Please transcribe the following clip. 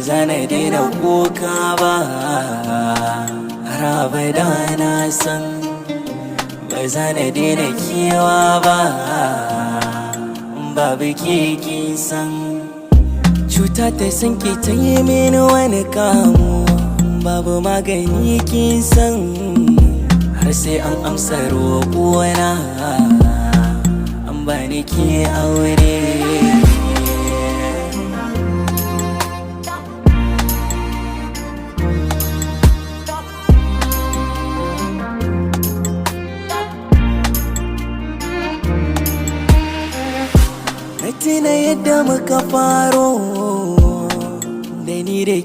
zana daina kuka ba, har abada na san ba zana daina kewa ba, babu ke kin san cuta ta san ke ta yi mini wani kamu, babu magani kin san har sai an amsa roƙona an bani ke aure. Na tuna yadda muka faro da ni da